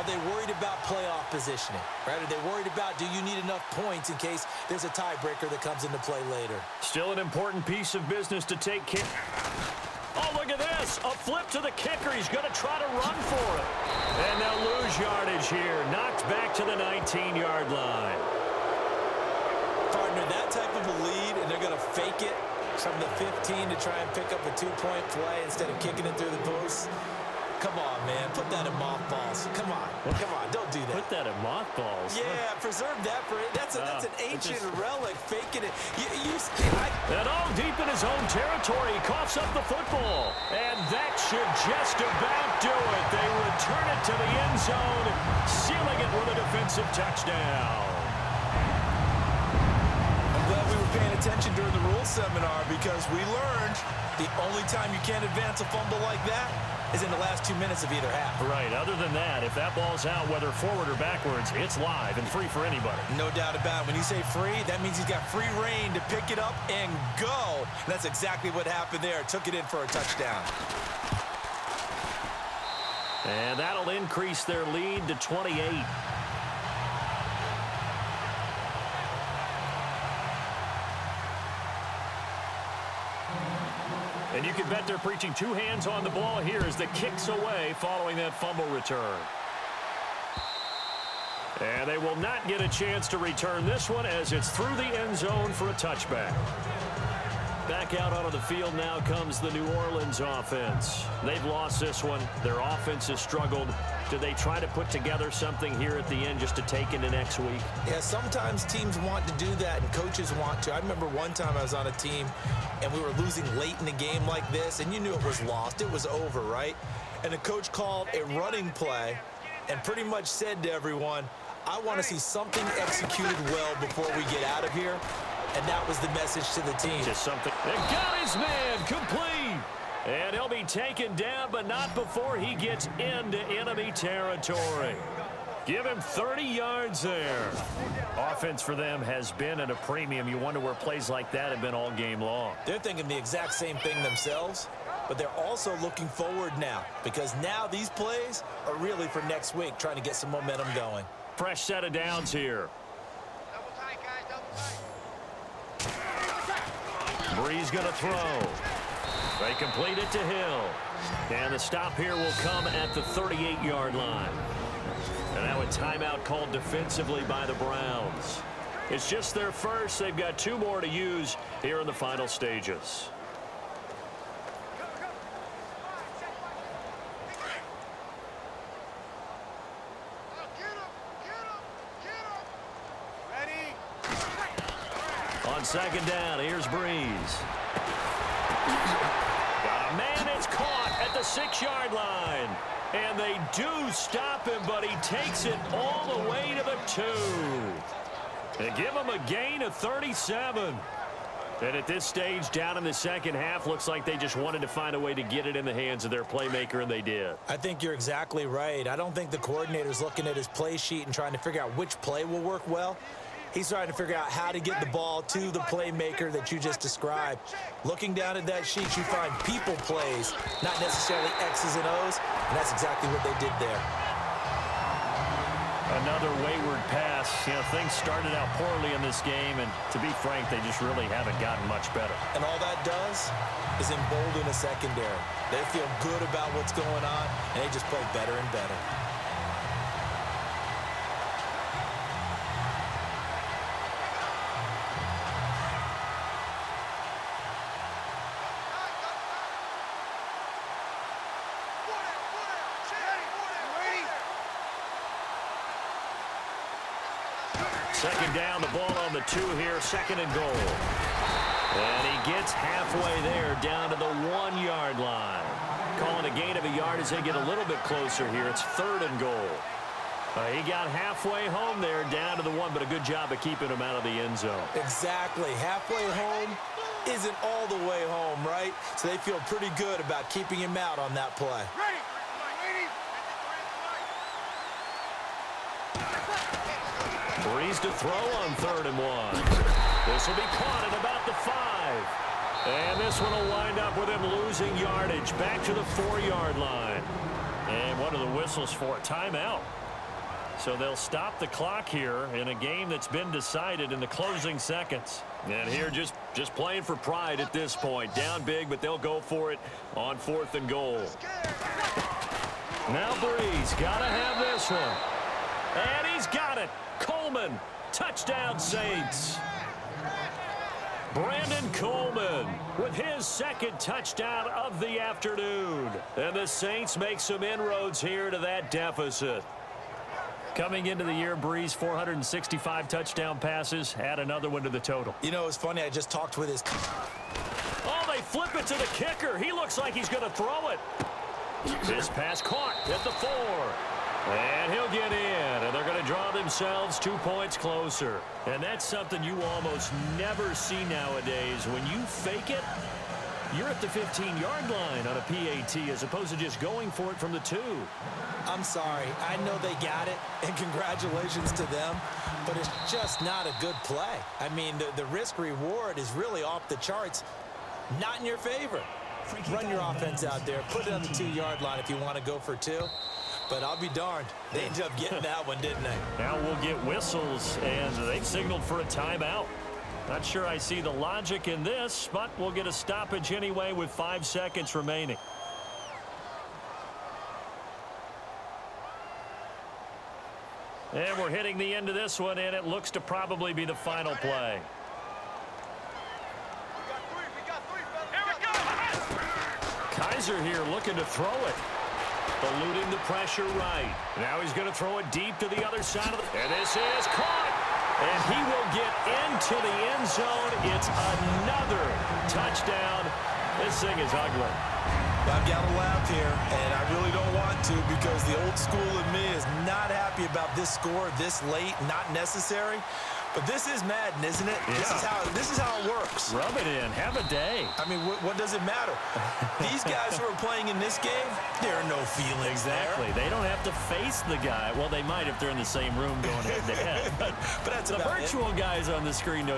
they worried about playoff positioning? Right? Are they worried about, do you need enough points in case there's a tiebreaker that comes into play later? Still an important piece of business to take care. Oh, look at this. A flip to the kicker. He's going to try to run for it. And they'll lose yardage here. Knocked back to the 19-yard line. Partner, that type of a lead, and they're going to fake it from the 15 to try and pick up a 2-point play instead of kicking it through the post. Come on, man. Put that in mothballs. Come on. Come on. Don't do that. Put that in mothballs. Yeah, preserve that for it. That's an ancient relic. Faking it. And all deep in his own territory. He coughs up the football. And that should just about do it. They return it to the end zone, sealing it with a defensive touchdown. I'm glad we were paying attention during the rules seminar because we learned the only time you can't advance a fumble like that is in the last 2 minutes of either half. Right. Other than that, if that ball's out, whether forward or backwards, it's live and free for anybody. No doubt about it. When you say free, that means he's got free reign to pick it up and go. And that's exactly what happened there. Took it in for a touchdown. And that'll increase their lead to 28. And you can bet they're preaching two hands on the ball here as the kick's away following that fumble return. And they will not get a chance to return this one as it's through the end zone for a touchback. Back out onto the field now comes the New Orleans offense. They've lost this one. Their offense has struggled. Do they try to put together something here at the end just to take into next week? Yeah, sometimes teams want to do that and coaches want to. I remember one time I was on a team and we were losing late in the game like this, and you knew it was lost. It was over, right? And the coach called a running play and pretty much said to everyone, I want to see something executed well before we get out of here. And that was the message to the team. Just something. They got his man complete. And he'll be taken down, but not before he gets into enemy territory. Give him 30 yards there. Offense for them has been at a premium. You wonder where plays like that have been all game long. They're thinking the exact same thing themselves, but they're also looking forward now because now these plays are really for next week, trying to get some momentum going. Fresh set of downs here. Breeze going to throw. They complete it to Hill. And the stop here will come at the 38-yard line. And now a timeout called defensively by the Browns. It's just their first. They've got two more to use here in the final stages. On second down, here's Breeze. Got a man, it's caught at the 6-yard line. And they do stop him, but he takes it all the way to the 2. And give him a gain of 37. And at this stage, down in the second half, looks like they just wanted to find a way to get it in the hands of their playmaker, and they did. I think you're exactly right. I don't think the coordinator's looking at his play sheet and trying to figure out which play will work well. He's trying to figure out how to get the ball to the playmaker that you just described. Looking down at that sheet, you find people plays, not necessarily X's and O's, and that's exactly what they did there. Another wayward pass. You know, things started out poorly in this game, and to be frank, they just really haven't gotten much better. And all that does is embolden a secondary. They feel good about what's going on, and they just play better and better. Second down, the ball on the 2 here, second and goal. And he gets halfway there down to the 1-yard line. Calling a gain of a yard as they get a little bit closer here. It's third and goal. He got halfway home there down to the 1, but a good job of keeping him out of the end zone. Exactly. Halfway home isn't all the way home, right? So they feel pretty good about keeping him out on that play. Breeze to throw on third and 1. This will be caught at about the 5. And this one will wind up with him losing yardage back to the 4-yard line. And what are the whistles for? Timeout. So they'll stop the clock here in a game that's been decided in the closing seconds. And here just playing for pride at this point. Down big, but they'll go for it on 4th and goal. Now Breeze got to have this one. And he's got it. Coleman, touchdown Saints. Brandon Coleman with his second touchdown of the afternoon. And the Saints make some inroads here to that deficit. Coming into the year, Breeze, 465 touchdown passes. Add another one to the total. You know, it's funny. I just talked with his... Oh, they flip it to the kicker. He looks like he's going to throw it. This pass caught at the 4. And he'll get in. And they're going to draw themselves 2 points closer. And that's something you almost never see nowadays. When you fake it, you're at the 15-yard line on a PAT as opposed to just going for it from the 2. I'm sorry. I know they got it, and congratulations to them, but it's just not a good play. I mean, the risk-reward is really off the charts, not in your favor. Run your offense out there. Put it on the 2-yard line if you want to go for 2. But I'll be darned. They ended up getting that one, didn't they? Now we'll get whistles, and they've signaled for a timeout. Not sure I see the logic in this, but we'll get a stoppage anyway with 5 seconds remaining. And we're hitting the end of this one, and it looks to probably be the final play. Kaiser here looking to throw it. Eluding the pressure right. Now he's going to throw it deep to the other side of the... And this is caught. And he will get into the end zone. It's another touchdown. This thing is ugly. I've got to laugh here, and I really don't want to because the old school in me is not happy about this score this late, not necessary. But this is Madden, isn't it? Yeah. This is how it works. Rub it in. Have a day. I mean, what does it matter? These guys who are playing in this game, there are no feelings Exactly. there. They don't have to face the guy. Well, they might if they're in the same room going head-to-head. But that's the about virtual it. guys on the screen don't.